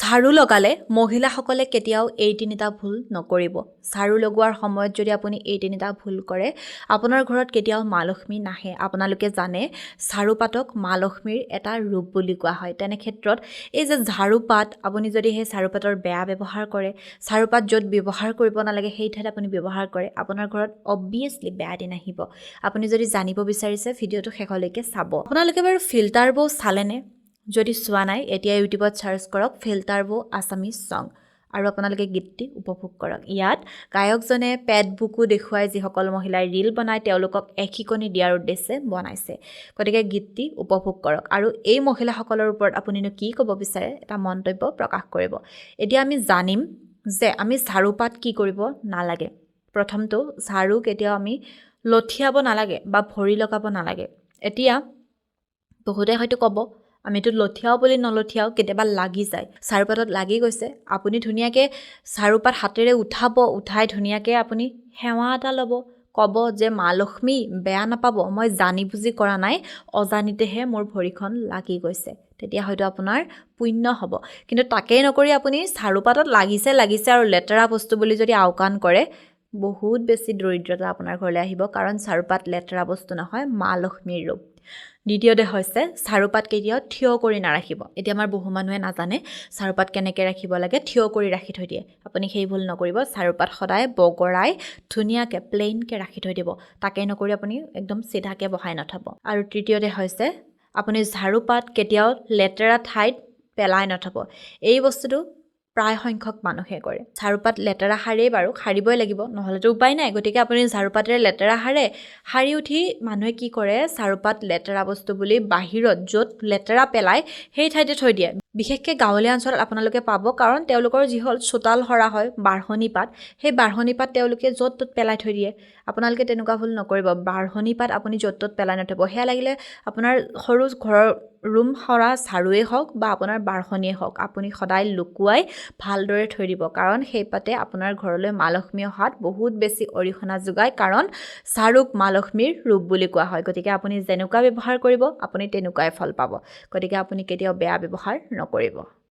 ঝাৰু লগালে মহিলাসকলে কেতিয়াও এই তিনিটা ভুল নকৰিব। ঝাৰু লগোৱাৰ সময়ত যদি আপুনি এই তিনিটা ভুল কৰে, আপোনাৰ ঘৰত কেতিয়াও মা লক্ষ্মী নাহে। আপোনালোকে জানে ঝাৰুপাতক মা লক্ষ্মীৰ এটা ৰূপ বুলি কোৱা হয়। তেনে ক্ষেত্ৰত এই যে ঝাৰুপাত, আপুনি যদি সেই ঝাৰুপাতৰ বেয়া ব্যৱহাৰ কৰে, ঝাৰুপাত য'ত ব্যৱহাৰ কৰিব নালাগে সেই ঠাইত আপুনি ব্যৱহাৰ কৰে, আপোনাৰ ঘৰত অবভিয়াছলি বেয়া দিন আহিব। আপুনি যদি জানিব বিচাৰিছে ভিডিঅ'টো শেষলৈকে চাব। আপোনালোকে বাৰু ফিল্টাৰ বউ চালেনে? যদি চোৱা নাই, এতিয়া ইউটিউবত চাৰ্চ কৰক ফিল্টাৰ বউ আছামিজ ছং আৰু আপোনালোকে গীতটি উপভোগ কৰক। ইয়াত গায়কজনে পেট বুকু দেখুৱাই যিসকল মহিলাই ৰীল বনায় তেওঁলোকক এশিকনি দিয়াৰ উদ্দেশ্যে বনাইছে। গতিকে গীতটি উপভোগ কৰক আৰু এই মহিলাসকলৰ ওপৰত আপুনিনো কি ক'ব বিচাৰে এটা মন্তব্য প্ৰকাশ কৰিব। এতিয়া আমি জানিম যে আমি ঝাৰুপাত কি কৰিব নালাগে। প্ৰথমটো, ঝাৰু কেতিয়াও আমি লঠিয়াব নালাগে বা ভৰি লগাব নালাগে। এতিয়া বহুতে হয়তো ক'ব আমিতো লঠিয়াও বুলি নলঠিয়াও, কেতিয়াবা লাগি যায়, ঝাৰুপাতত লাগি গৈছে, আপুনি ধুনীয়াকৈ ঝাৰুপাত হাতেৰে উঠাই ধুনীয়াকৈ আপুনি সেৱা এটা ল'ব, ক'ব যে মা লক্ষ্মী বেয়া নাপাব, মই জানি বুজি কৰা নাই, অজানিতেহে মোৰ ভৰিখন লাগি গৈছে। তেতিয়া হয়তো আপোনাৰ পুণ্য হ'ব। কিন্তু তাকেই নকৰি আপুনি ঝাৰুপাতত লাগিছে আৰু লেতেৰা বস্তু বুলি যদি আওকাণ কৰে, বহুত বেছি দৰিদ্ৰতা আপোনাৰ ঘৰলৈ আহিব। কাৰণ ঝাৰুপাত লেতেৰা বস্তু নহয়, মা লক্ষ্মীৰ ৰূপ। দ্বিতীয়তে হৈছে ঝাৰুপাত কেতিয়াও থিয় কৰি নাৰাখিব। এতিয়া আমাৰ বহু মানুহে নাজানে ঝাৰুপাত কেনেকৈ ৰাখিব লাগে, থিয় কৰি ৰাখি থৈ দিয়ে। আপুনি সেই ভুল নকৰিব। ঝাৰুপাত সদায় বগৰাই ধুনীয়াকৈ প্লেইনকৈ ৰাখি থৈ দিব। তাকেই নকৰি আপুনি একদম চিধাকৈ বহাই নথব। আৰু তৃতীয়তে হৈছে আপুনি ঝাৰুপাত কেতিয়াও লেতেৰা ঠাইত পেলাই নথব। এই বস্তুটো প্ৰায় সংখ্যক মানুহে কৰে। ঝাৰুপাত লেতেৰা সাৰেই বাৰু, সাৰিবই লাগিব, নহ'লেতো উপায় নাই। গতিকে আপুনি ঝাৰুপাতেৰে লেতেৰা সাৰি উঠি মানুহে কি কৰে, ঝাৰুপাত লেতেৰা বস্তু বুলি বাহিৰত য'ত লেতেৰা পেলায় সেই ঠাইতে থৈ দিয়ে। বিশেষকৈ গাঁৱলীয়া অঞ্চলত আপোনালোকে পাব, কাৰণ তেওঁলোকৰ যি হ'ল চোতাল সৰা হয়, বাঢ়নি পাত, সেই বাঢ়নি পাত তেওঁলোকে য'ত ত'ত পেলাই থৈ দিয়ে। আপোনালোকে তেনেকুৱা ভুল নকৰিব। বাঢ়নি পাত আপুনি য'ত ত'ত পেলাই নথব। সেয়া লাগিলে আপোনাৰ সৰু ঘৰৰ ৰুম সৰা ঝাৰুৱেই হওক বা আপোনাৰ বাঢ়নিয়ে হওক, আপুনি সদায় লুকুৱাই ভালদৰে থৈ দিব। কাৰণ সেই পাতে আপোনাৰ ঘৰলৈ মা লক্ষ্মী অহাত বহুত বেছি অৰিহণা যোগায়। কাৰণ ঝাৰুক মা লক্ষ্মীৰ ৰূপ বুলি কোৱা হয়। গতিকে আপুনি যেনেকুৱা ব্যৱহাৰ কৰিব আপুনি তেনেকুৱাই ফল পাব। গতিকে আপুনি কেতিয়াও বেয়া ব্যৱহাৰ নকৰিব।